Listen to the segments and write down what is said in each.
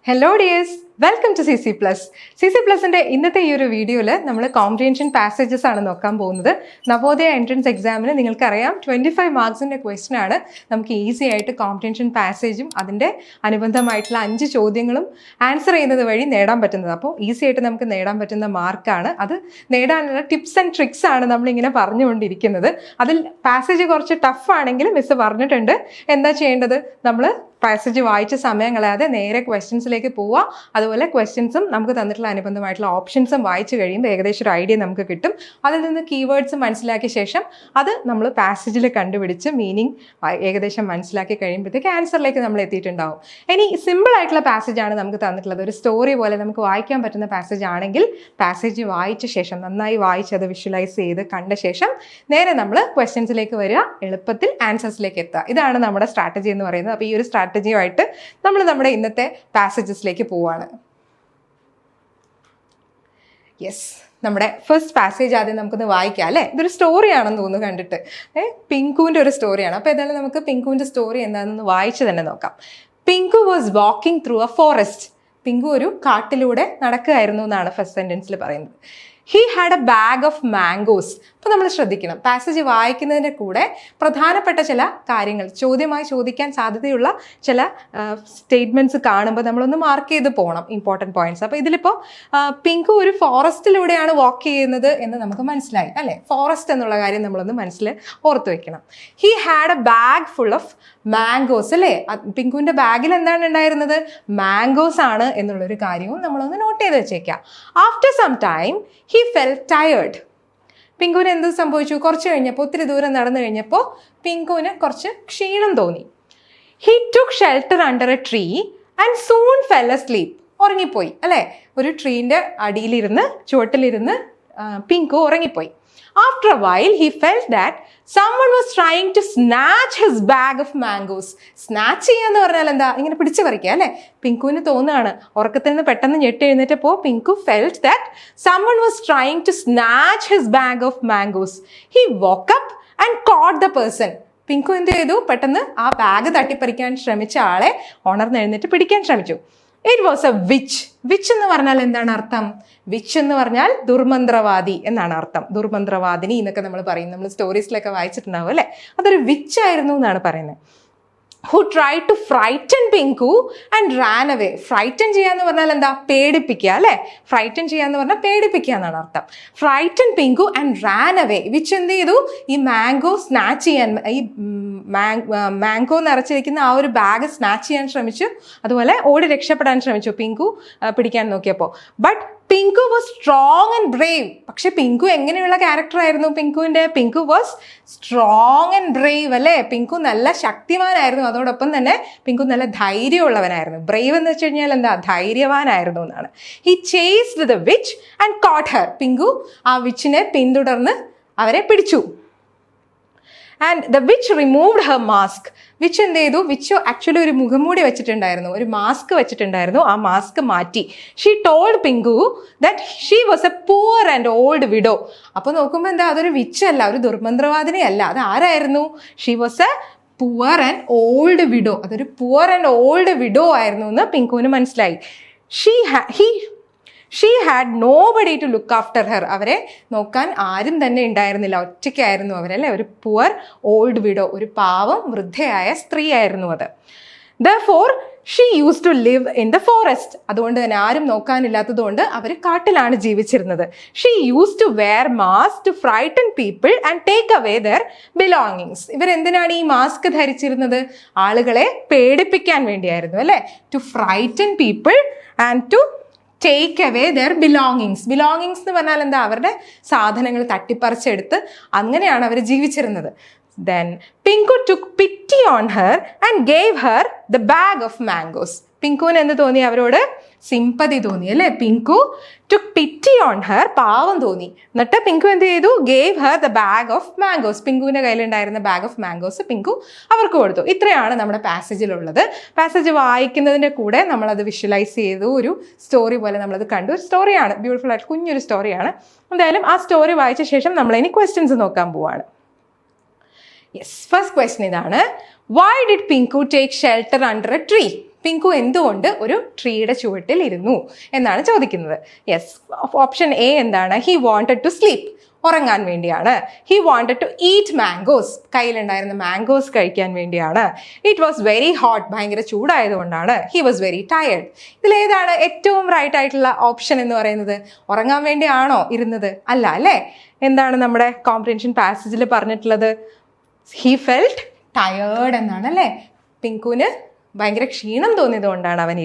Hello dears, welcome to CC Plus. CC Plusന്റെ ഇന്നത്തെ ഈ ഒരു വീഡിയോയിൽ നമ്മൾ കോംപ്രിഹെൻഷൻ പാസേജസ് ആണ് നോക്കാൻ പോകുന്നത്. നവോദയ എൻട്രൻസ് എക്സാമിന് നിങ്ങൾക്കറിയാം 25 മാർക്സിൻ്റെ ക്വസ്റ്റ്യൻ ആണ്. നമുക്ക് ഈസി ആയിട്ട് കോംപ്രിഹെൻഷൻ പാസേജും അതിൻ്റെ അനുബന്ധമായിട്ടുള്ള 5 ചോദ്യങ്ങളും ആൻസർ ചെയ്യുന്നത് വഴി നേടാൻ പറ്റുന്നത്. അപ്പോൾ ഈസി ആയിട്ട് നമുക്ക് നേടാൻ പറ്റുന്ന മാർക്കാണ്. അത് നേടാനുള്ള ടിപ്സ് ആൻഡ് ട്രിക്സ് ആണ് നമ്മളിങ്ങനെ പറഞ്ഞുകൊണ്ടിരിക്കുന്നത്. അതിൽ പാസേജ് കുറച്ച് ടഫ് ആണെങ്കിൽ മിസ് പറഞ്ഞിട്ടുണ്ട്. എന്താ ചെയ്യേണ്ടത്? നമ്മൾ പാസേജ് വായിച്ച സമയം കളയാതെ നേരെ ക്വസ്റ്റ്യൻസിലേക്ക് പോവുക. അതുപോലെ ക്വസ്റ്റ്യൻസും നമുക്ക് തന്നിട്ടുള്ള അനുബന്ധമായിട്ടുള്ള ഓപ്ഷൻസും വായിച്ചു കഴിയുമ്പോൾ ഏകദേശം ഒരു ഐഡിയ നമുക്ക് കിട്ടും. അതിൽ നിന്ന് കീവേഡ്സ് മനസ്സിലാക്കിയ ശേഷം അത് നമ്മൾ പാസേജിൽ കണ്ടുപിടിച്ച് മീനിങ് ഏകദേശം മനസ്സിലാക്കി കഴിയുമ്പോഴത്തേക്ക് ആൻസറിലേക്ക് നമ്മൾ എത്തിയിട്ടുണ്ടാവും. ഇനി സിമ്പിൾ ആയിട്ടുള്ള പാസേജ് ആണ് നമുക്ക് തന്നിട്ടുള്ളത്. ഒരു സ്റ്റോറി പോലെ നമുക്ക് വായിക്കാൻ പറ്റുന്ന പാസേജ് ആണെങ്കിൽ പാസേജ് വായിച്ച ശേഷം നന്നായി വായിച്ച് അത് വിഷ്വലൈസ് ചെയ്ത് കണ്ട ശേഷം നേരെ നമ്മൾ ക്വസ്റ്റ്യൻസിലേക്ക് വരിക, എളുപ്പത്തിൽ ആൻസേഴ്സിലേക്ക് എത്തുക. ഇതാണ് നമ്മുടെ സ്ട്രാറ്റജി എന്ന് പറയുന്നത്. അപ്പോൾ ഈ ഒരു സ്ട്രാറ്റജിയുമായിട്ട് നമ്മൾ നമ്മുടെ ഇന്നത്തെ പാസേജസിലേക്ക് പോവുകയാണ്. യെസ്, നമ്മുടെ ഫസ്റ്റ് പാസേജ് ആദ്യം നമുക്കൊന്ന് വായിക്കാം അല്ലേ. ഇതൊരു സ്റ്റോറിയാണെന്ന് തോന്നുന്നു കണ്ടിട്ട്. പിങ്കുവിൻ്റെ ഒരു സ്റ്റോറിയാണ്. അപ്പോൾ ഏതായാലും നമുക്ക് പിങ്കുവിൻ്റെ സ്റ്റോറി എന്താണെന്ന് വായിച്ച് തന്നെ നോക്കാം. Pink was walking through A forest. Pink ഒരു കാട്ടിലൂടെ നടക്കുകയായിരുന്നു എന്നാണ് ഫസ്റ്റ് സെൻറ്റൻസിൽ പറയുന്നത്. He had A bag of mangoes. അപ്പോൾ നമ്മൾ ശ്രദ്ധിക്കണം, പാസേജ് വായിക്കുന്നതിൻ്റെ കൂടെ പ്രധാനപ്പെട്ട ചില കാര്യങ്ങൾ ചോദ്യമായി ചോദിക്കാൻ സാധ്യതയുള്ള ചില സ്റ്റേറ്റ്മെൻറ്റ്സ് കാണുമ്പോൾ നമ്മളൊന്ന് മാർക്ക് ചെയ്ത് പോകണം, ഇമ്പോർട്ടൻറ്റ് പോയിന്റ്സ്. അപ്പോൾ ഇതിലിപ്പോൾ പിങ്കു ഒരു ഫോറസ്റ്റിലൂടെയാണ് വാക്ക് ചെയ്യുന്നത് എന്ന് നമുക്ക് മനസ്സിലായി അല്ലേ. ഫോറസ്റ്റ് എന്നുള്ള കാര്യം നമ്മളൊന്ന് മനസ്സിൽ ഓർത്ത് വെക്കണം. He had A bag full of mangoes അല്ലേ. പിങ്കുവിൻ്റെ ബാഗിൽ എന്താണ് ഉണ്ടായിരുന്നത്? മാംഗോസ് ആണ് എന്നുള്ളൊരു കാര്യവും നമ്മളൊന്ന് നോട്ട് ചെയ്ത് വെച്ചേക്കാം. After some time he felt tired. പിങ്കുവിന് എന്ത് സംഭവിച്ചു? കുറച്ച് കഴിഞ്ഞപ്പോൾ, ഒത്തിരി ദൂരം നടന്നു കഴിഞ്ഞപ്പോൾ പിങ്കുവിന് കുറച്ച് ക്ഷീണം തോന്നി. He took shelter under a tree and soon fell asleep. ഉറങ്ങിപ്പോയി അല്ലേ. ഒരു ട്രീൻ്റെ അടിയിലിരുന്ന്, ചുവട്ടിലിരുന്ന് പിങ്കു ഉറങ്ങിപ്പോയി. After a while, he felt that someone was trying to snatch his bag of mangoes. Snatch ചെയ്യാന്ന് പറഞ്ഞാൽ എന്താ? ഇങ്ങനെ പിടിച്ചു പറിക്കുക അല്ലേ. പിങ്കുവിന് തോന്നുകയാണ്, ഉറക്കത്തിൽ നിന്ന് പെട്ടെന്ന് ഞെട്ടി എഴുന്നേറ്റപ്പോൾ pink felt that someone was trying to snatch his bag of mangoes. He woke up and caught the person. Pink എന്ത് ചെയ്തു? പെട്ടെന്ന് ആ ബാഗ് തട്ടിപ്പറിക്കാൻ ശ്രമിച്ച ആളെ ഉണർന്നെഴുന്നേറ്റ് പിടിക്കാൻ ശ്രമിച്ചു. It was A which. Which എന്ന് പറഞ്ഞാൽ എന്താണ് അർത്ഥം? വിച്ച് എന്ന് പറഞ്ഞാൽ ദുർമന്ത്രവാദി എന്നാണ് അർത്ഥം. ദുർമന്ത്രവാദിനി എന്നൊക്കെ നമ്മൾ പറയും, നമ്മൾ സ്റ്റോറീസിലൊക്കെ വായിച്ചിട്ടുണ്ടാവും അല്ലേ. അതൊരു വിച്ച് ആയിരുന്നു എന്നാണ് പറയുന്നത്. who tried to frighten Pinku and ran away. Frighten ചെയ്യാന്ന് പറഞ്ഞാൽ എന്താ? പേടിപ്പിക്കുക അല്ലേ. ഫ്രൈറ്റൻ ചെയ്യാന്ന് പറഞ്ഞാൽ പേടിപ്പിക്കുക എന്നാണ് അർത്ഥം. Frighten pink and Rann away. Which എന്ത് ചെയ്തു? ഈ മാംഗോ സ്നാച്ച് ചെയ്യാൻ, ഈ മാംഗോ നിറച്ചിരിക്കുന്ന ആ ഒരു ബാഗ് സ്നാച്ച് ചെയ്യാൻ ശ്രമിച്ചു. അതുപോലെ ഓടി രക്ഷപ്പെടാൻ ശ്രമിച്ചു പിങ്കു പിടിക്കാൻ നോക്കിയപ്പോൾ. But Pinku was strong and brave. പക്ഷെ പിങ്കു എങ്ങനെയുള്ള ക്യാരക്ടർ ആയിരുന്നു പിങ്കുവിൻ്റെ? Pinku was strong and brave അല്ലേ. പിങ്കു നല്ല ശക്തിമാനായിരുന്നു, അതോടൊപ്പം തന്നെ പിങ്കു നല്ല ധൈര്യമുള്ളവനായിരുന്നു. ബ്രേവ് എന്ന് വെച്ച് കഴിഞ്ഞാൽ എന്താ? ധൈര്യവാനായിരുന്നു എന്നാണ്. He chased the witch and caught her. Pinku ആ വിച്ചിനെ പിന്തുടർന്ന് അവരെ പിടിച്ചു. And the witch removed her mask. Witch എന്ത് ചെയ്തു? വിച്ച് ആക്ച്വലി ഒരു മുഖംമൂടി വെച്ചിട്ടുണ്ടായിരുന്നു, ഒരു മാസ്ക് വെച്ചിട്ടുണ്ടായിരുന്നു. ആ മാസ്ക് മാറ്റി. She told Pinku that she was a poor and old widow. അപ്പോൾ നോക്കുമ്പോൾ എന്താ? അതൊരു വിച്ചല്ല, ഒരു ദുർമന്ത്രവാദിനിയല്ല. അത് ആരായിരുന്നു? She was a poor and old widow. അതൊരു പുവർ ആൻഡ് ഓൾഡ് വിഡോ ആയിരുന്നു എന്ന് പിങ്കുവിന് മനസ്സിലായി. She had nobody to look after her. അവരെ നോക്കാൻ ആരും തന്നെ ഉണ്ടായിരുന്നില്ല, ഒറ്റയ്ക്കായിരുന്നു അവരല്ലേ. ഒരു പുവർ ഓൾഡ് വിഡോ, ഒരു പാവം വൃദ്ധയായ സ്ത്രീ ആയിരുന്നു അത്. Therefore, she used to live in the forest. അതുകൊണ്ട് തന്നെ ആരും നോക്കാനില്ലാത്തത് കൊണ്ട് അവർ കാട്ടിലാണ് ജീവിച്ചിരുന്നത്. She used to wear mask to frighten people and take away their belongings. ഇവരെന്തിനാണ് ഈ മാസ്ക് ധരിച്ചിരുന്നത്? ആളുകളെ പേടിപ്പിക്കാൻ വേണ്ടിയായിരുന്നു അല്ലേ. To frighten people and to take away their belongings. Belongings എന്ന് പറഞ്ഞാൽ എന്താ? അവരുടെ സാധനങ്ങൾ തട്ടിപ്പറിച്ചെടുത്ത് അങ്ങനെയാണ് അവർ ജീവിച്ചിരുന്നത്. Then Pinku took pity on her and gave her the bag of mangoes. പിങ്കുവിന് എന്ത് തോന്നി? അവരോട് സിമ്പതി തോന്നി അല്ലേ. Pinku took pity on her, പാവം തോന്നി. എന്നിട്ട് പിങ്കു എന്ത് ചെയ്തു? Gave her the bag of mangoes. പിങ്കുവിൻ്റെ കയ്യിലുണ്ടായിരുന്ന ബാഗ് ഓഫ് മാംഗോസ് പിങ്കു അവർക്ക് കൊടുത്തു. ഇത്രയാണ് നമ്മുടെ പാസേജിലുള്ളത്. പാസേജ് വായിക്കുന്നതിൻ്റെ കൂടെ നമ്മളത് വിഷ്വലൈസ് ചെയ്തു, ഒരു സ്റ്റോറി പോലെ നമ്മളത് കണ്ടു. ഒരു സ്റ്റോറിയാണ്, ബ്യൂട്ടിഫുൾ ആയിട്ട് കുഞ്ഞൊരു സ്റ്റോറിയാണ്. എന്തായാലും ആ സ്റ്റോറി വായിച്ച ശേഷം നമ്മളിനി ക്വസ്റ്റ്യൻസ് നോക്കാൻ പോവാണ്. യെസ്, ഫസ്റ്റ് ക്വസ്റ്റ്യൻ ഇതാണ്. Why did Pinku take shelter under a tree? Pinku എന്തുകൊണ്ട് ഒരു ട്രീയുടെ ചുവട്ടിൽ ഇരുന്നു എന്നാണ് ചോദിക്കുന്നത്. യെസ്, ഓപ്ഷൻ എ എന്താണ്? ഹി വാണ്ടഡ് ടു സ്ലീപ്പ്, ഉറങ്ങാൻ വേണ്ടിയാണ്. He wanted to eat mangoes, കയ്യിലുണ്ടായിരുന്ന മാംഗോസ് കഴിക്കാൻ വേണ്ടിയാണ്. ഇറ്റ് വാസ് വെരി ഹോട്ട്, ഭയങ്കര ചൂടായതുകൊണ്ടാണ്. He was very tired. ഇതിലേതാണ് ഏറ്റവും റൈറ്റ് ആയിട്ടുള്ള ഓപ്ഷൻ എന്ന് പറയുന്നത്? ഉറങ്ങാൻ വേണ്ടിയാണോ ഇരുന്നത്? അല്ല അല്ലേ? എന്താണ് നമ്മുടെ കോംപ്രിഹെൻഷൻ പാസേജിൽ പറഞ്ഞിട്ടുള്ളത്? ഹി ഫെൽറ്റ് ടയേർഡ് എന്നാണ് അല്ലേ? പിങ്കുവിന് ഭയങ്കര ക്ഷീണം തോന്നിയതുകൊണ്ടാണ് അവൻ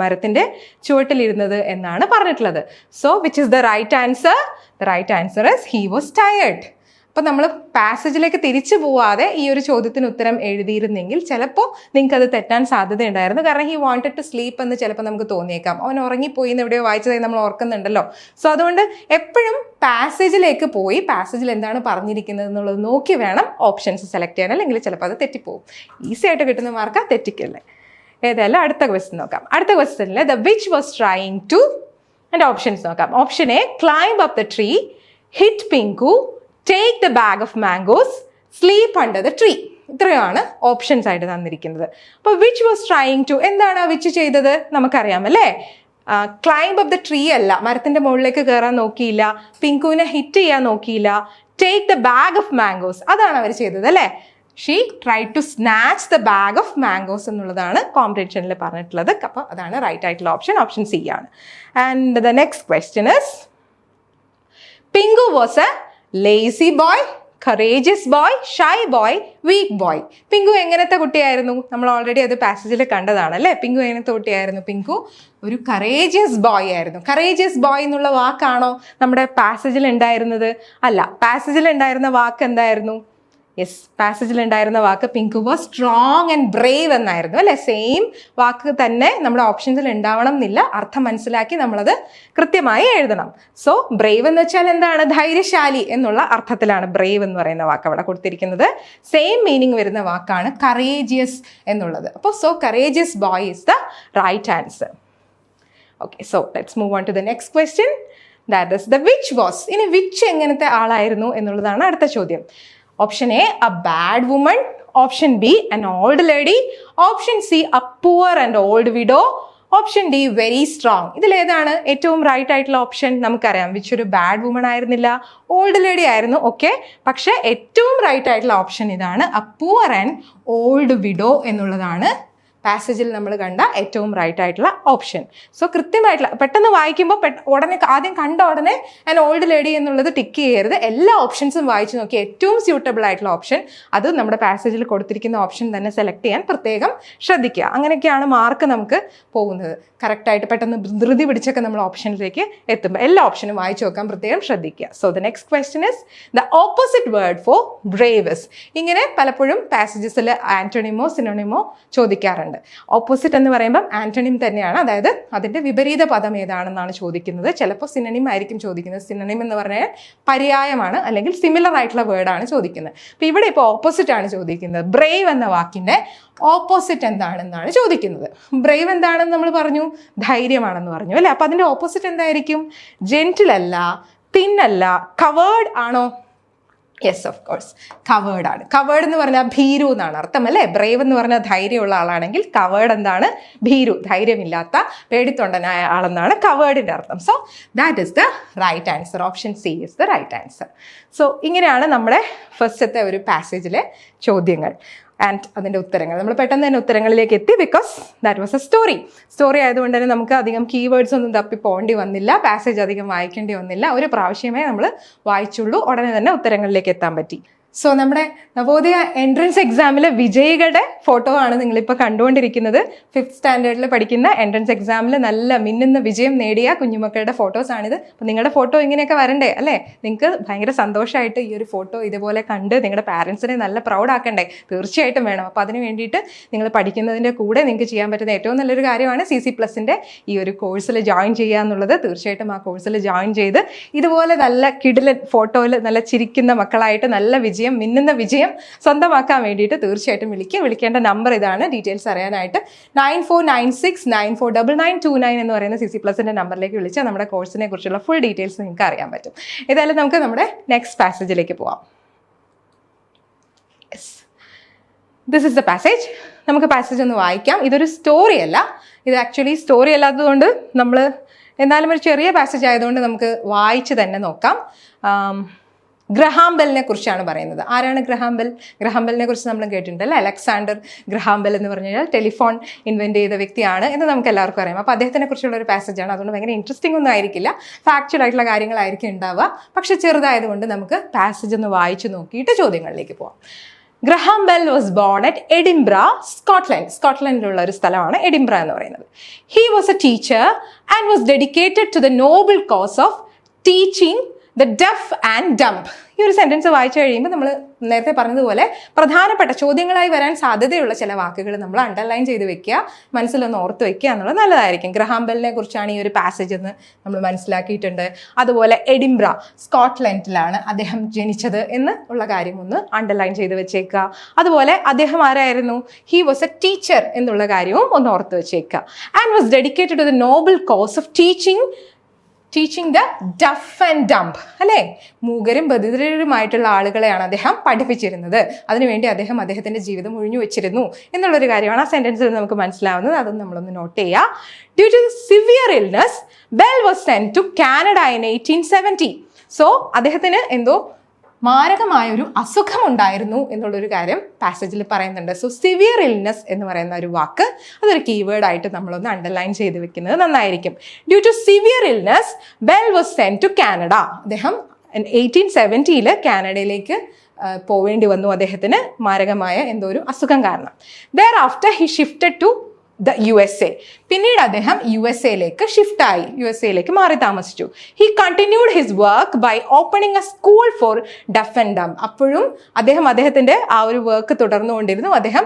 മരത്തിൻ്റെ ചുവട്ടിലിരുന്നത് എന്നാണ് പറഞ്ഞിട്ടുള്ളത്. So which is the right answer? The right answer is he was tired. അപ്പോൾ നമ്മൾ പാസേജിലേക്ക് തിരിച്ചു പോവാതെ ഈ ഒരു ചോദ്യത്തിന് ഉത്തരം എഴുതിയിരുന്നെങ്കിൽ ചിലപ്പോൾ നിങ്ങൾക്ക് അത് തെറ്റാൻ സാധ്യതയുണ്ടായിരുന്നു. കാരണം ഹി വാണ്ടഡ് ടു സ്ലീപ്പ് എന്ന് ചിലപ്പോൾ നമുക്ക് തോന്നിയേക്കാം. അവൻ ഉറങ്ങിപ്പോയി എന്ന് എവിടെയോ വായിച്ചതായി നമ്മൾ ഓർക്കുന്നുണ്ടല്ലോ. സോ അതുകൊണ്ട് എപ്പോഴും പാസേജിലേക്ക് പോയി പാസേജിൽ എന്താണ് പറഞ്ഞിരിക്കുന്നത് എന്നുള്ളത് നോക്കി വേണം ഓപ്ഷൻസ് സെലക്ട് ചെയ്യാൻ, അല്ലെങ്കിൽ ചിലപ്പോൾ അത് തെറ്റിപ്പോവും. ഈസി ആയിട്ട് കിട്ടുന്ന മാർക്കാ, തെറ്റിക്കല്ലേ. ഏതായാലും അടുത്ത ക്വസ്റ്റ്യൻ നോക്കാം. അടുത്ത ക്വസ്റ്റ്യനിൽ the witch was trying to, എൻ്റെ ഓപ്ഷൻസ് നോക്കാം. Option A climb up the tree, hit Pinku, take the bag of mangoes, sleep under the tree. ഇത്രയാണ് ഓപ്ഷൻസ് ആയിട്ട് തന്നിരിക്കുന്നത്. അപ്പോൾ വിച്ച് വാസ് ട്രൈയിങ് ടു, എന്താണ് ആ വിച്ച് ചെയ്തത്? നമുക്കറിയാം അല്ലേ? ക്ലൈംബ് അപ്പ് ദ ട്രീ അല്ല, മരത്തിൻ്റെ മുകളിലേക്ക് കയറാൻ നോക്കിയില്ല. പിങ്കുവിനെ ഹിറ്റ് ചെയ്യാൻ നോക്കിയില്ല. Take the bag of mangoes, അതാണ് അവർ ചെയ്തത് അല്ലേ? She try to snatch the bag of mangoes എന്നുള്ളതാണ് കോംപ്രിഹെൻഷനിൽ പറഞ്ഞിട്ടുള്ളത്. അപ്പോൾ അതാണ് റൈറ്റ് ആയിട്ടുള്ള ഓപ്ഷൻ, ഓപ്ഷൻ സി ആണ്. And the next question is Pinku was a lazy boy, courageous boy, shy boy, weak boy. Pinku എങ്ങനത്തെ കുട്ടിയായിരുന്നു? നമ്മൾ ഓൾറെഡി അത് പാസേജിൽ കണ്ടതാണ് അല്ലേ? പിങ്കു എങ്ങനത്തെ കുട്ടിയായിരുന്നു? പിങ്കു ഒരു കറേജിയസ് ബോയ് ആയിരുന്നു. കറേജിയസ് ബോയ് എന്നുള്ള വാക്കാണോ നമ്മുടെ പാസേജിൽ ഉണ്ടായിരുന്നത്? അല്ല, പാസേജിൽ ഉണ്ടായിരുന്ന വാക്ക് എന്തായിരുന്നു? യെസ്, പാസേജിൽ ഉണ്ടായിരുന്ന വാക്ക് Pinku was strong and brave എന്നായിരുന്നു അല്ലേ? സെയിം വാക്ക് തന്നെ നമ്മുടെ ഓപ്ഷൻസിൽ ഉണ്ടാവണം എന്നില്ല. അർത്ഥം മനസ്സിലാക്കി നമ്മളത് കൃത്യമായി എഴുതണം. സോ ബ്രേവ് എന്ന് വെച്ചാൽ എന്താണ്? ധൈര്യശാലി എന്നുള്ള അർത്ഥത്തിലാണ് ബ്രേവ് എന്ന് പറയുന്ന വാക്ക് അവിടെ കൊടുത്തിരിക്കുന്നത്. സെയിം മീനിങ് വരുന്ന വാക്കാണ് കറേജിയസ് എന്നുള്ളത്. അപ്പോൾ so courageous boy is the right answer. Okay, so let's move on to the next question. That is the witch was. ഇനി വിച്ച് എങ്ങനത്തെ ആളായിരുന്നു എന്നുള്ളതാണ് അടുത്ത ചോദ്യം. Option A, a bad woman. Option B, an old lady. Option C, a poor and old widow. Option D, very strong. ഇതിലേതാണ് ഏറ്റവും right ആയിട്ടുള്ള option? നമുക്കറിയാം വിച്ച് ഒരു ബാഡ് വുമൺ ആയിരുന്നില്ല, ഓൾഡ് ലേഡി ആയിരുന്നു. ഓക്കെ, പക്ഷേ ഏറ്റവും റൈറ്റ് ആയിട്ടുള്ള ഓപ്ഷൻ ഇതാണ്, a poor and old widow എന്നുള്ളതാണ് പാസേജിൽ നമ്മൾ കണ്ട ഏറ്റവും റൈറ്റ് ആയിട്ടുള്ള ഓപ്ഷൻ. സോ കൃത്യമായിട്ടുള്ള പെട്ടെന്ന് വായിക്കുമ്പോൾ ഉടനെ ആദ്യം കണ്ട ഉടനെ ആൻ ഓൾഡ് ലേഡി എന്നുള്ളത് ടിക്ക് ചെയ്യരുത്. എല്ലാ ഓപ്ഷൻസും വായിച്ച് നോക്കി ഏറ്റവും സ്യൂട്ടബിൾ ആയിട്ടുള്ള ഓപ്ഷൻ, അത് നമ്മുടെ പാസേജിൽ കൊടുത്തിരിക്കുന്ന ഓപ്ഷൻ തന്നെ സെലക്ട് ചെയ്യാൻ പ്രത്യേകം ശ്രദ്ധിക്കുക. അങ്ങനെയൊക്കെയാണ് മാർക്ക് നമുക്ക് പോകുന്നത്. കറക്റ്റായിട്ട് പെട്ടെന്ന് ധൃതി പിടിച്ചൊക്കെ നമ്മൾ ഓപ്ഷനിലേക്ക് എത്തുമ്പോൾ എല്ലാ ഓപ്ഷനും വായിച്ചു നോക്കാൻ പ്രത്യേകം ശ്രദ്ധിക്കുക. So the next question is the opposite word for braves. ഇങ്ങനെ പലപ്പോഴും പാസേജസിൽ ആന്റണിമോ സിനോണിമോ ചോദിക്കാറുണ്ട്. ഓപ്പോസിറ്റ് എന്ന് പറയുമ്പം ആന്റണിം തന്നെയാണ്, അതായത് അതിൻ്റെ വിപരീത പദം ഏതാണെന്നാണ് ചോദിക്കുന്നത്. ചിലപ്പോൾ സിനണിം ആയിരിക്കും ചോദിക്കുന്നത്. സിനണിം എന്ന് പറഞ്ഞാൽ പര്യായമാണ്, അല്ലെങ്കിൽ സിമിലർ ആയിട്ടുള്ള വേർഡാണ് ചോദിക്കുന്നത്. അപ്പോൾ ഇവിടെ ഇപ്പോൾ ഓപ്പോസിറ്റ് ആണ് ചോദിക്കുന്നത്. ബ്രേവ് എന്ന വാക്കിൻ്റെ ഓപ്പോസിറ്റ് എന്താണെന്നാണ് ചോദിക്കുന്നത്. ബ്രേവ് എന്താണെന്ന് നമ്മൾ പറഞ്ഞു, ധൈര്യമാണെന്ന് പറഞ്ഞു അല്ലേ? അപ്പോൾ അതിൻ്റെ ഓപ്പോസിറ്റ് എന്തായിരിക്കും? ജെന്റിൽ അല്ല, തിൻ അല്ല, കവേർഡ് ആണോ? യെസ്, ഓഫ് കോഴ്സ് കവേർഡ് ആണ്. കവേർഡ് എന്ന് പറഞ്ഞാൽ ഭീരു എന്നാണ് അർത്ഥം അല്ലേ? ബ്രേവ് എന്ന് പറഞ്ഞാൽ ധൈര്യമുള്ള ആളാണെങ്കിൽ കവേർഡ് എന്താണ്? ഭീരു, ധൈര്യമില്ലാത്ത പേടിത്തൊണ്ടനായ ആളെന്നാണ് കവേർഡിൻ്റെ അർത്ഥം. So that is the right answer. Option C is the right answer. So ഇങ്ങനെയാണ് നമ്മുടെ ഫസ്റ്റത്തെ ഒരു പാസേജിലെ ചോദ്യങ്ങൾ ആൻഡ് അതിൻ്റെ ഉത്തരങ്ങൾ. നമ്മൾ പെട്ടെന്ന് തന്നെ ഉത്തരങ്ങളിലേക്ക് എത്തി, because that was A story ആയതുകൊണ്ട് തന്നെ നമുക്ക് അധികം കീവേഡ്സ് ഒന്നും തപ്പി പോകേണ്ടി വന്നില്ല, പാസേജ് അധികം വായിക്കേണ്ടി വന്നില്ല. ഒരു പ്രാവശ്യമേ നമ്മൾ വായിച്ചുള്ളൂ, ഉടനെ തന്നെ ഉത്തരങ്ങളിലേക്ക് എത്താൻ പറ്റി. സോ നമ്മുടെ നവോദയ എൻട്രൻസ് എക്സാമിലെ വിജയികളുടെ ഫോട്ടോ ആണ് നിങ്ങളിപ്പോൾ കണ്ടുകൊണ്ടിരിക്കുന്നത്. 5th സ്റ്റാൻഡേർഡിൽ പഠിക്കുന്ന എൻട്രൻസ് എക്സാമിൽ നല്ല മിന്നുന്ന വിജയം നേടിയ കുഞ്ഞുമക്കളുടെ ഫോട്ടോസാണിത്. അപ്പോൾ നിങ്ങളുടെ ഫോട്ടോ ഇങ്ങനെയൊക്കെ വരണ്ടേ അല്ലേ? നിങ്ങൾക്ക് ഭയങ്കര സന്തോഷമായിട്ട് ഈ ഒരു ഫോട്ടോ ഇതുപോലെ കണ്ട് നിങ്ങളുടെ പാരൻസിനെ നല്ല പ്രൗഡ് ആക്കണ്ടേ? തീർച്ചയായിട്ടും വേണം. അപ്പോൾ അതിന് വേണ്ടിയിട്ട് നിങ്ങൾ പഠിക്കുന്നതിൻ്റെ കൂടെ നിങ്ങൾക്ക് ചെയ്യാൻ പറ്റുന്ന ഏറ്റവും നല്ലൊരു കാര്യമാണ് CC+ൻ്റെ ഈ ഒരു കോഴ്സിൽ ജോയിൻ ചെയ്യുക എന്നുള്ളത്. തീർച്ചയായിട്ടും ആ കോഴ്സിൽ ജോയിൻ ചെയ്ത് ഇതുപോലെ നല്ല കിടിലൻ ഫോട്ടോയിൽ നല്ല ചിരിക്കുന്ന മക്കളായിട്ട് നല്ല മിന്നുന്ന വിജയം സ്വന്തമാക്കാൻ വേണ്ടിയിട്ട് തീർച്ചയായിട്ടും വിളിക്കേണ്ട നമ്പർ ഇതാണ്. ഡീറ്റെയിൽസ് അറിയാനായിട്ട് 9496949929 എന്ന് പറയുന്ന CC+ൻ്റെ നമ്പറിലേക്ക് വിളിച്ചാൽ നമ്മുടെ കോഴ്സിനെ കുറിച്ചുള്ള ഫുൾ ഡീറ്റെയിൽസ് നിങ്ങൾക്ക് അറിയാൻ പറ്റും. ഏതായാലും നമുക്ക് നമ്മുടെ നെക്സ്റ്റ് പാസേജിലേക്ക് പോവാം. This is the passage. നമുക്ക് പാസേജ് ഒന്ന് വായിക്കാം. ഇതൊരു സ്റ്റോറി അല്ല, ഇത് ആക്ച്വലി സ്റ്റോറി അല്ലാത്തതുകൊണ്ട് നമ്മൾ എന്നാലും ഒരു ചെറിയ പാസേജ് ആയതുകൊണ്ട് നമുക്ക് വായിച്ച് തന്നെ നോക്കാം. ഗ്രഹാം ബെല്ലിനെ കുറിച്ചാണ് പറയുന്നത്. ആരാണ് ഗ്രഹാം ബെൽ? ഗ്രഹാം ബെല്ലിനെ കുറിച്ച് നമ്മൾ കേട്ടിട്ടുണ്ട് അല്ലേ? അലക്സാണ്ടർ ഗ്രഹാം ബെൽ എന്ന് പറഞ്ഞു കഴിഞ്ഞാൽ ടെലിഫോൺ ഇൻവെൻറ്റ് ചെയ്ത വ്യക്തിയാണ് എന്ന് നമുക്ക് എല്ലാവർക്കും അറിയാം. അപ്പോൾ അദ്ദേഹത്തിനെ കുറിച്ചുള്ള ഒരു പാസേജാണ്. അതുകൊണ്ട് ഭയങ്കര ഇൻട്രസ്റ്റിംഗ് ഒന്നും ആയിരിക്കില്ല, ഫാക്ച്വൽ ആയിട്ടുള്ള കാര്യങ്ങളായിരിക്കും ഉണ്ടാവുക. പക്ഷെ ചെറുതായതുകൊണ്ട് നമുക്ക് പാസേജ് ഒന്ന് വായിച്ചു നോക്കിയിട്ട് ചോദ്യങ്ങളിലേക്ക് പോവാം. Graham Bell was born at Edinburgh, Scotland. സ്കോട്ട്ലൻഡിലുള്ള ഒരു സ്ഥലമാണ് എഡിംബ്ര എന്ന് പറയുന്നത്. He was a teacher and was dedicated to the noble cause of teaching the deaf and dumb. ഈ ഒരു സെൻറ്റൻസ് വായിച്ചു കഴിയുമ്പോൾ നമ്മൾ നേരത്തെ പറഞ്ഞതുപോലെ പ്രധാനപ്പെട്ട ചോദ്യങ്ങളായി വരാൻ സാധ്യതയുള്ള ചില വാക്കുകൾ നമ്മൾ അണ്ടർലൈൻ ചെയ്ത് വെക്കുക, മനസ്സിലൊന്ന് ഓർത്ത് വെക്കുക എന്നുള്ളത് നല്ലതായിരിക്കും. ഗ്രഹാം ബെല്ലിനെ കുറിച്ചാണ് ഈ ഒരു പാസേജ് എന്ന് നമ്മൾ മനസ്സിലാക്കിയിട്ടുണ്ട്. അതുപോലെ എഡിംബ്ര, സ്കോട്ട്ലൻഡിലാണ് അദ്ദേഹം ജനിച്ചത് എന്ന് ഉള്ള കാര്യം ഒന്ന് അണ്ടർലൈൻ ചെയ്ത് വെച്ചേക്കുക. അതുപോലെ അദ്ദേഹം ആരായിരുന്നു? ഹി വാസ് എ ടീച്ചർ എന്നുള്ള കാര്യവും ഒന്ന് ഓർത്ത് വെച്ചേക്കുക. And was dedicated to the noble cause of teaching the deaf and dumb, അല്ലേ? മൂകരും ബധിരരുമായിട്ടുള്ള ആളുകളെയാണ് അദ്ദേഹം പഠിപ്പിച്ചിരുന്നത്. അതിനുവേണ്ടി അദ്ദേഹം അദ്ദേഹത്തിൻ്റെ ജീവിതം ഒഴിഞ്ഞു വെച്ചിരുന്നു എന്നുള്ളൊരു കാര്യമാണ് ആ സെൻറ്റൻസിൽ നമുക്ക് മനസ്സിലാവുന്നത്. അതൊന്നും നമ്മളൊന്ന് നോട്ട് ചെയ്യുക. Due to severe illness Bell was sent to Canada in 1870. So അദ്ദേഹത്തിന് എന്തോ മാരകമായൊരു അസുഖമുണ്ടായിരുന്നു എന്നുള്ളൊരു കാര്യം പാസേജിൽ പറയുന്നുണ്ട്. സോ സിവിയർ ഇൽനെസ് എന്ന് പറയുന്ന ഒരു വാക്ക്, അതൊരു കീവേഡായിട്ട് നമ്മളൊന്ന് അണ്ടർലൈൻ ചെയ്ത് വെക്കുന്നത് നന്നായിരിക്കും. Due to severe illness Bell was sent to Canada. അദ്ദേഹം 1870 കാനഡയിലേക്ക് പോവേണ്ടി വന്നു, അദ്ദേഹത്തിന് മാരകമായ എന്തോ ഒരു അസുഖം കാരണം. There after he shifted to the USA. പിന്നീട് അദ്ദേഹം USA ഷിഫ്റ്റായി മാറി താമസിച്ചു. He continued his work by opening a school for deaf and dumb. അപ്പോഴും അദ്ദേഹത്തിൻ്റെ ആ ഒരു വർക്ക് തുടർന്നുകൊണ്ടിരുന്നു. അദ്ദേഹം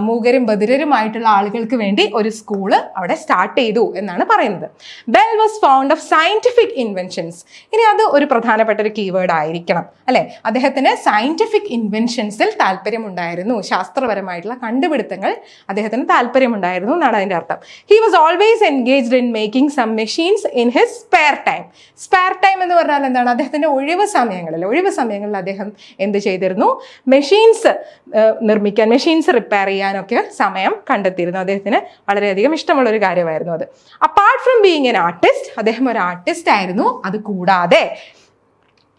മൂകരും ബധിരരുമായിട്ടുള്ള ആളുകൾക്ക് വേണ്ടി ഒരു സ്കൂള് അവിടെ സ്റ്റാർട്ട് ചെയ്തു എന്നാണ് പറയുന്നത്. Bell was found of scientific inventions. ഇനി അത് ഒരു പ്രധാനപ്പെട്ട ഒരു കീവേഡ് ആയിരിക്കണം, അല്ലെ? അദ്ദേഹത്തിന് സയന്റിഫിക് ഇൻവെൻഷൻസിൽ താല്പര്യമുണ്ടായിരുന്നു, ശാസ്ത്രപരമായിട്ടുള്ള കണ്ടുപിടുത്തങ്ങൾ അദ്ദേഹത്തിന് താല്പര്യമുണ്ടായിരുന്നു എന്നാണ് അതിൻ്റെ അർത്ഥം. He was always engaged in making some machines in his spare time. Spare time എന്ന് പറഞ്ഞാൽ എന്താണ്? അദ്ദേഹത്തിൻ്റെ ഒഴിവ് സമയങ്ങളിൽ അദ്ദേഹം എന്ത് ചെയ്തിരുന്നു? മെഷീൻസ് നിർമ്മിക്കാൻ, മെഷീൻസ് റിപ്പയർ ചെയ്യാനൊക്കെ സമയം കണ്ടെത്തിയിരുന്നു. അദ്ദേഹത്തിന് വളരെയധികം ഇഷ്ടമുള്ള ഒരു കാര്യമായിരുന്നു അത്. Apart from being an artist, അദ്ദേഹം ഒരു ആർട്ടിസ്റ്റ് ആയിരുന്നു. അത് കൂടാതെ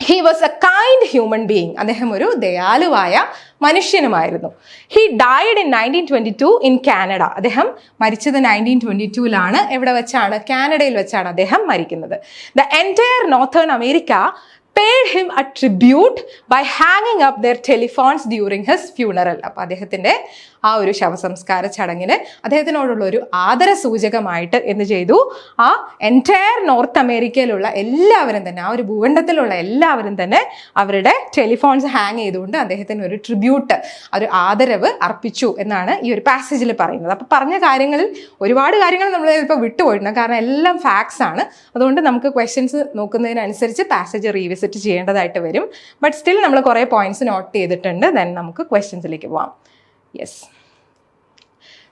he was a kind human being, അദ്ദേഹം ഒരു ദയാലുവായ മനുഷ്യനുമായിരുന്നു. He died in 1922 in Canada. അദ്ദേഹം മരിച്ചത് 1922 എവിടെ വെച്ചാണ്? കാനഡയിൽ വെച്ചാണ് അദ്ദേഹം മരിക്കുന്നത്. The entire northern America paid him a tribute by hanging up their telephones during his funeral. അപ്പോൾ അദ്ദേഹത്തിൻ്റെ ആ ഒരു ശവസംസ്കാര ചടങ്ങിന് അദ്ദേഹത്തിനോടുള്ള ഒരു ആദര സൂചകമായിട്ട് എന്ത് ചെയ്തു? ആ എൻറ്റയർ നോർത്ത് അമേരിക്കയിലുള്ള എല്ലാവരും തന്നെ, ആ ഒരു ഭൂഖണ്ഡത്തിലുള്ള എല്ലാവരും തന്നെ അവരുടെ ടെലിഫോൺസ് ഹാങ് ചെയ്തുകൊണ്ട് അദ്ദേഹത്തിന് ഒരു ട്രിബ്യൂട്ട്, ഒരു ആദരവ് അർപ്പിച്ചു എന്നാണ് ഈ ഒരു പാസേജിൽ പറയുന്നത്. അപ്പോൾ പറഞ്ഞ കാര്യങ്ങളിൽ ഒരുപാട് കാര്യങ്ങൾ നമ്മൾ ഇപ്പോൾ വിട്ടുപോയിട്ടുണ്ട്, കാരണം എല്ലാം ഫാക്ട്സ് ആണ്. അതുകൊണ്ട് നമുക്ക് ക്വസ്റ്റ്യൻസ് നോക്കുന്നതിനനുസരിച്ച് പാസേജ് റീവിസിറ്റ് ചെയ്യേണ്ടതായിട്ട് വരും. ബട്ട് സ്റ്റിൽ നമ്മൾ കുറേ പോയിന്റ്സ് നോട്ട് ചെയ്തിട്ടുണ്ട്. ദെൻ നമുക്ക് ക്വസ്റ്റ്യൻസിലേക്ക് പോവാം. Yes,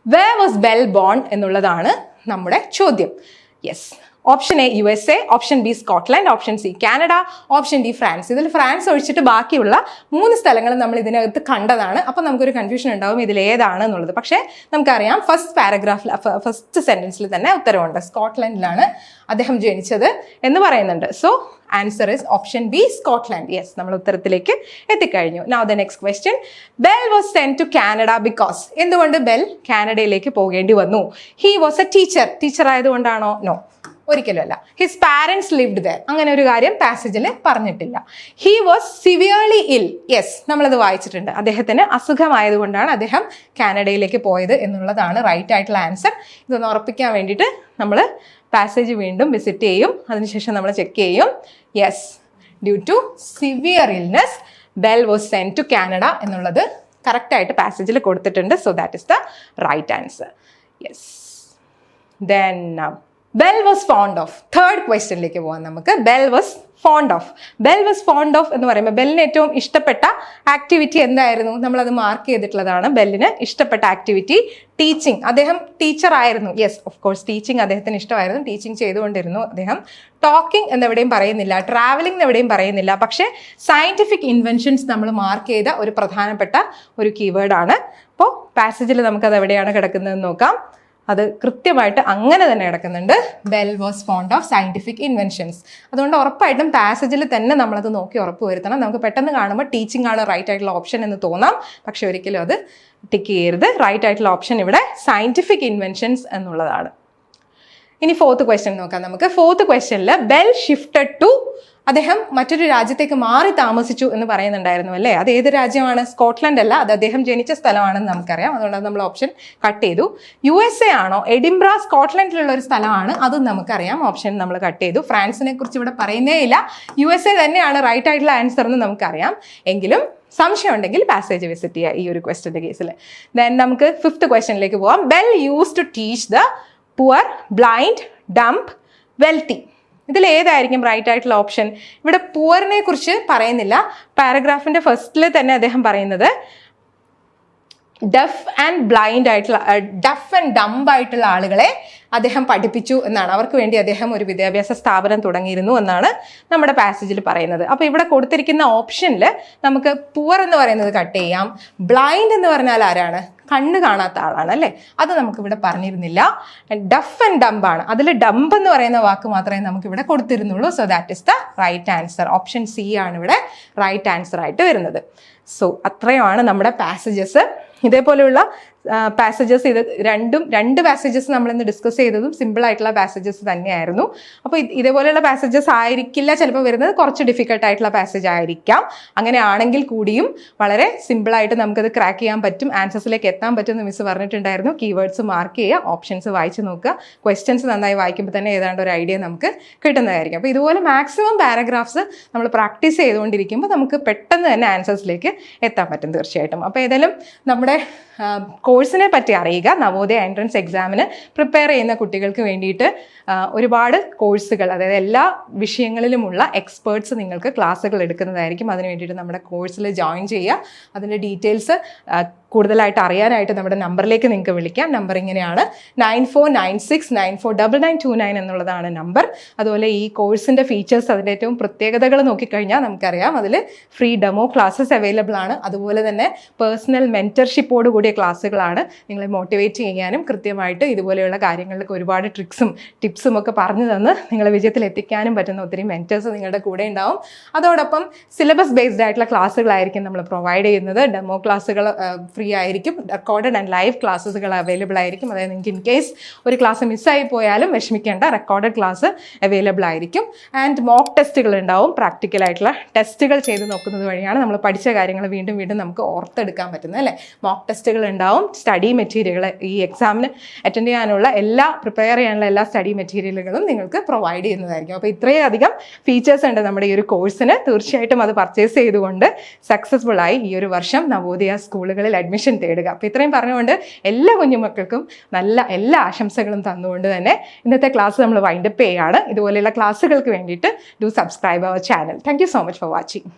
where was Bell born എന്നുള്ളതാണ് നമ്മുടെ ചോദ്യം. Yes, option A USA, option B Scotland, option C Canada, option D France. ഇതിൽ ഫ്രാൻസ് ഒഴിച്ചിട്ട് ബാക്കിയുള്ള 3 സ്ഥലങ്ങൾ നമ്മൾ ഇതിനകത്ത് കണ്ടതാണ്. അപ്പം നമുക്കൊരു കൺഫ്യൂഷൻ ഉണ്ടാവും ഇതിൽ ഏതാണ് എന്നുള്ളത്. പക്ഷേ നമുക്കറിയാം ഫസ്റ്റ് സെൻറ്റൻസിൽ തന്നെ ഉത്തരവുണ്ട്. സ്കോട്ട്ലൻഡിലാണ് അദ്ദേഹം ജനിച്ചത് എന്ന് പറയുന്നുണ്ട്. So answer is option B Scotland. Yes, നമ്മൾ ഉത്തരത്തിലേക്ക് എത്തിക്കഴിഞ്ഞു. Now the next question. Bell was sent to Canada because. എന്തുകൊണ്ട് ബെൽ കാനഡയിലേക്ക് പോകേണ്ടി വന്നു? ഹി വാസ് എ ടീച്ചർ ആയതുകൊണ്ടാണോ? നോ, ഒരിക്കലും അല്ല. ഹിസ് പാരൻസ് ലിവ്ഡ് ദർ, അങ്ങനെ ഒരു കാര്യം പാസേജിൽ പറഞ്ഞിട്ടില്ല. ഹി വാസ് സിവിയർലി ഇൽ. യെസ്, നമ്മളത് വായിച്ചിട്ടുണ്ട്. അദ്ദേഹത്തിന് അസുഖമായതുകൊണ്ടാണ് അദ്ദേഹം കാനഡയിലേക്ക് പോയത് എന്നുള്ളതാണ് റൈറ്റ് ആയിട്ടുള്ള ആൻസർ. ഇതൊന്ന് ഉറപ്പിക്കാൻ വേണ്ടിയിട്ട് നമ്മൾ പാസേജ് വീണ്ടും വിസിറ്റ് ചെയ്യും, അതിനുശേഷം നമ്മൾ ചെക്ക് ചെയ്യും. Yes, due to severe illness Bell was sent to Canada എന്നുള്ളത് കറക്റ്റായിട്ട് പാസേജിൽ കൊടുത്തിട്ടുണ്ട്. So that is the right answer. Yes, then Bell was fond of. Third ക്വസ്റ്റ്യനിലേക്ക് പോകാം നമുക്ക്. Bell was fond of. Bell was fond of എന്ന് പറയുമ്പോൾ ബെല്ലിന് ഏറ്റവും ഇഷ്ടപ്പെട്ട ആക്ടിവിറ്റി എന്തായിരുന്നു? നമ്മളത് മാർക്ക് ചെയ്തിട്ടുള്ളതാണ്. ബെല്ലിന് ഇഷ്ടപ്പെട്ട ആക്ടിവിറ്റി ടീച്ചിങ്. അദ്ദേഹം ടീച്ചർ ആയിരുന്നു. യെസ്, ഓഫ് കോഴ്സ് ടീച്ചിങ് അദ്ദേഹത്തിന് ഇഷ്ടമായിരുന്നു. ടീച്ചിങ് ചെയ്തുകൊണ്ടിരുന്നു അദ്ദേഹം. ടോക്കിംഗ് എന്നെവിടെയും പറയുന്നില്ല, ട്രാവലിംഗ് എന്നെവിടെയും പറയുന്നില്ല. പക്ഷേ സയൻറ്റിഫിക് ഇൻവെൻഷൻസ് നമ്മൾ മാർക്ക് ചെയ്ത ഒരു പ്രധാനപ്പെട്ട ഒരു കീവേഡാണ്. അപ്പോൾ പാസേജിൽ നമുക്കത് എവിടെയാണ് കിടക്കുന്നതെന്ന് നോക്കാം. അത് കൃത്യമായിട്ട് അങ്ങനെ തന്നെ കിടക്കുന്നുണ്ട്. Bell was fond of scientific inventions. അതുകൊണ്ട് ഉറപ്പായിട്ടും പാസേജിൽ തന്നെ നമ്മളത് നോക്കി ഉറപ്പ് വരുത്തണം. നമുക്ക് പെട്ടെന്ന് കാണുമ്പോൾ ടീച്ചിങ് ആണ് റൈറ്റ് ആയിട്ടുള്ള ഓപ്ഷൻ എന്ന് തോന്നാം, പക്ഷെ ഒരിക്കലും അത് ടിക്ക് ചെയ്യരുത്. റൈറ്റ് ആയിട്ടുള്ള ഓപ്ഷൻ ഇവിടെ സയൻറ്റിഫിക് ഇൻവെൻഷൻസ് എന്നുള്ളതാണ്. ഇനി ഫോർത്ത് ക്വസ്റ്റ്യൻ നോക്കാം നമുക്ക്. ഫോർത്ത് ക്വസ്റ്റ്യനിൽ ബെൽ ഷിഫ്റ്റഡ് ടു, അദ്ദേഹം മറ്റൊരു രാജ്യത്തേക്ക് മാറി താമസിച്ചു എന്ന് പറയുന്നുണ്ടായിരുന്നു അല്ലേ? അത് ഏത് രാജ്യമാണ്? സ്കോട്ട്ലൻഡ് അല്ല, അത് അദ്ദേഹം ജനിച്ച സ്ഥലമാണെന്ന് നമുക്കറിയാം. അതുകൊണ്ട് നമ്മൾ ഓപ്ഷൻ കട്ട് ചെയ്തു. USA ആണോ? എഡിംബ്ര സ്കോട്ട്ലൻഡിലുള്ള ഒരു സ്ഥലമാണ്, അതും നമുക്കറിയാം. ഓപ്ഷൻ നമ്മൾ കട്ട് ചെയ്തു. ഫ്രാൻസിനെ കുറിച്ച് ഇവിടെ പറയുന്നേ ഇല്ല. USA തന്നെയാണ് റൈറ്റ് ആയിട്ടുള്ള ആൻസർ എന്ന് നമുക്കറിയാം. എങ്കിലും സംശയം ഉണ്ടെങ്കിൽ പാസേജ് വിസിറ്റ് ചെയ്യുക ഈ ഒരു ക്വസ്റ്റ്യൻ്റെ കേസിൽ. ദെൻ നമുക്ക് ഫിഫ്ത്ത് ക്വസ്റ്റ്യനിലേക്ക് പോവാം. Bell use to teach the poor, blind, dumb, wealthy. ഇതിൽ ഏതായിരിക്കും റൈറ്റ് ആയിട്ടുള്ള ഓപ്ഷൻ? ഇവിടെ പുവറിനെ കുറിച്ച് പറയുന്നില്ല. പാരഗ്രാഫിന്റെ ഫസ്റ്റിൽ തന്നെ അദ്ദേഹം പറയുന്നത് ഡഫ് ആൻഡ് ബ്ലൈൻഡ് ആയിട്ടുള്ള, ഡഫ് ആൻഡ് ഡംബ് ആയിട്ടുള്ള ആളുകളെ അദ്ദേഹം പഠിപ്പിച്ചു എന്നാണ്. അവർക്ക് വേണ്ടി അദ്ദേഹം ഒരു വിദ്യാഭ്യാസ സ്ഥാപനം തുടങ്ങിയിരുന്നു എന്നാണ് നമ്മുടെ പാസേജിൽ പറയുന്നത്. അപ്പോൾ ഇവിടെ കൊടുത്തിരിക്കുന്ന ഓപ്ഷനിൽ നമുക്ക് പുവർ എന്ന് പറയുന്നത് കട്ട് ചെയ്യാം. ബ്ലൈൻഡ് എന്ന് പറഞ്ഞാൽ ആരാണ്? കണ്ണ് കാണാത്ത ആളാണ് അല്ലേ? അത് നമുക്കിവിടെ പറഞ്ഞിരുന്നില്ല. ഡഫ് ആൻഡ് ഡംബ് ആണ്. അതിൽ ഡംബ് എന്ന് പറയുന്ന വാക്ക് മാത്രമേ നമുക്കിവിടെ കൊടുത്തിരുന്നുള്ളൂ. So that is the right answer. Option C ആണ് ഇവിടെ റൈറ്റ് ആൻസർ ആയിട്ട് വരുന്നത്. സോ അത്രയുമാണ് നമ്മുടെ പാസേജസ്. ഇതേപോലെയുള്ള പാസേജസ്, ഇത് രണ്ട് പാസേജസ് നമ്മളിന്ന് ഡിസ്കസ് ചെയ്തതും സിമ്പിൾ ആയിട്ടുള്ള പാസേജസ് തന്നെയായിരുന്നു. അപ്പോൾ ഇതേപോലെയുള്ള പാസേജസ് ആയിരിക്കില്ല ചിലപ്പോൾ വരുന്നത്, കുറച്ച് ഡിഫിക്കൽട്ട് ആയിട്ടുള്ള പാസേജ് ആയിരിക്കാം. അങ്ങനെ ആണെങ്കിൽ കൂടിയും വളരെ സിമ്പിളായിട്ട് നമുക്കത് ക്രാക്ക് ചെയ്യാൻ പറ്റും, ആൻസേഴ്സിലേക്ക് എത്താൻ പറ്റുമെന്ന് മിസ് പറഞ്ഞിട്ടുണ്ടായിരുന്നു. കീവേഡ്സ് മാർക്ക് ചെയ്യുക, ഓപ്ഷൻസ് വായിച്ച് നോക്കുക, ക്വസ്റ്റ്യൻസ് നന്നായി വായിക്കുമ്പോൾ തന്നെ ഏതാണ്ട് ഒരു ഐഡിയ നമുക്ക് കിട്ടുന്നതായിരിക്കും. അപ്പോൾ ഇതുപോലെ മാക്സിമം പാരഗ്രാഫ്സ് നമ്മൾ പ്രാക്ടീസ് ചെയ്തുകൊണ്ടിരിക്കുമ്പോൾ നമുക്ക് പെട്ടെന്ന് തന്നെ ആൻസേഴ്സിലേക്ക് എത്താൻ പറ്റും തീർച്ചയായിട്ടും. അപ്പോൾ ഏതായാലും നമ്മുടെ കോഴ്സിനെ പറ്റി അറിയുക. നവോദയ എൻട്രൻസ് എക്സാമിന് പ്രിപ്പയർ ചെയ്യുന്ന കുട്ടികൾക്ക് വേണ്ടിയിട്ട് ഒരുപാട് കോഴ്സുകൾ, അതായത് എല്ലാ വിഷയങ്ങളിലുമുള്ള എക്സ്പേർട്സ് നിങ്ങൾക്ക് ക്ലാസ്സുകൾ എടുക്കുന്നതായിരിക്കും. അതിന് വേണ്ടിയിട്ട് നമ്മുടെ കോഴ്സിൽ ജോയിൻ ചെയ്യുക. അതിൻ്റെ ഡീറ്റെയിൽസ് കൂടുതലായിട്ട് അറിയാനായിട്ട് നമ്മുടെ നമ്പറിലേക്ക് നിങ്ങൾക്ക് വിളിക്കാം. നമ്പർ ഇങ്ങനെയാണ് 9496949929 എന്നുള്ളതാണ് നമ്പർ. അതുപോലെ ഈ കോഴ്സിൻ്റെ ഫീച്ചേഴ്സ്, അതിൻ്റെ ഏറ്റവും പ്രത്യേകതകൾ നോക്കിക്കഴിഞ്ഞാൽ നമുക്കറിയാം. അതിൽ ഫ്രീ ഡെമോ ക്ലാസ്സസ് അവൈലബിൾ ആണ്. അതുപോലെ തന്നെ പേഴ്സണൽ മെൻറ്റർഷിപ്പോട് കൂടിയ ക്ലാസ്സുകളാണ്. നിങ്ങളെ മോട്ടിവേറ്റ് ചെയ്യാനും കൃത്യമായിട്ട് ഇതുപോലെയുള്ള കാര്യങ്ങളിലൊക്കെ ഒരുപാട് ട്രിക്സും ടിപ്സും ഒക്കെ പറഞ്ഞു തന്ന് നിങ്ങളെ വിജയത്തിൽ എത്തിക്കാനും പറ്റുന്ന ഒത്തിരി മെൻറ്റേഴ്സ് നിങ്ങളുടെ കൂടെ ഉണ്ടാവും. അതോടൊപ്പം സിലബസ് ബേസ്ഡ് ആയിട്ടുള്ള ക്ലാസ്സുകളായിരിക്കും നമ്മൾ പ്രൊവൈഡ് ചെയ്യുന്നത്. ഡെമോ ക്ലാസ്സുകൾ ഫ്രീ ആയിരിക്കും. റെക്കോർഡഡ് ആൻഡ് ലൈവ് ക്ലാസ്സുകൾ അവൈലബിൾ ആയിരിക്കും. അതായത് നിങ്ങൾക്ക് ഇൻ കേസ് ഒരു ക്ലാസ് മിസ്സായി പോയാലും വിഷമിക്കേണ്ട, റെക്കോർഡഡ് ക്ലാസ് അവൈലബിൾ ആയിരിക്കും. ആൻഡ് മോക്ക് ടെസ്റ്റുകൾ ഉണ്ടാവും. പ്രാക്ടിക്കലായിട്ടുള്ള ടെസ്റ്റുകൾ ചെയ്ത് നോക്കുന്നത് വഴിയാണ് നമ്മൾ പഠിച്ച കാര്യങ്ങൾ വീണ്ടും വീണ്ടും നമുക്ക് ഓർത്തെടുക്കാൻ പറ്റുന്നത് അല്ലേ? മോക്ക് ടെസ്റ്റുകൾ ഉണ്ടാവും. സ്റ്റഡി മെറ്റീരിയൽ, ഈ എക്സാമിന് അറ്റൻഡ് ചെയ്യാനുള്ള പ്രിപ്പയർ ചെയ്യാനുള്ള എല്ലാ സ്റ്റഡി മെറ്റീരിയലുകളും നിങ്ങൾക്ക് പ്രൊവൈഡ് ചെയ്യുന്നതായിരിക്കും. അപ്പോൾ ഇത്രയധികം ഫീച്ചേഴ്സ് ഉണ്ട് നമ്മുടെ ഈ ഒരു കോഴ്സിന്. തീർച്ചയായിട്ടും അത് പർച്ചേസ് ചെയ്തുകൊണ്ട് സക്സസ്ഫുൾ ആയി ഈ ഒരു വർഷം നവോദയ സ്കൂളുകളിൽ അഡ്മിഷൻ തേടുക. അപ്പോൾ ഇത്രയും പറഞ്ഞുകൊണ്ട് എല്ലാ കുഞ്ഞുമക്കൾക്കും നല്ല എല്ലാ ആശംസകളും തന്നുകൊണ്ട് തന്നെ ഇന്നത്തെ ക്ലാസ് നമ്മൾ വൈൻഡപ്പ് ചെയ്യുകയാണ്. ഇതുപോലെയുള്ള ക്ലാസ്സുകൾക്ക് വേണ്ടിയിട്ട് do subscribe our channel. Thank you so much for watching.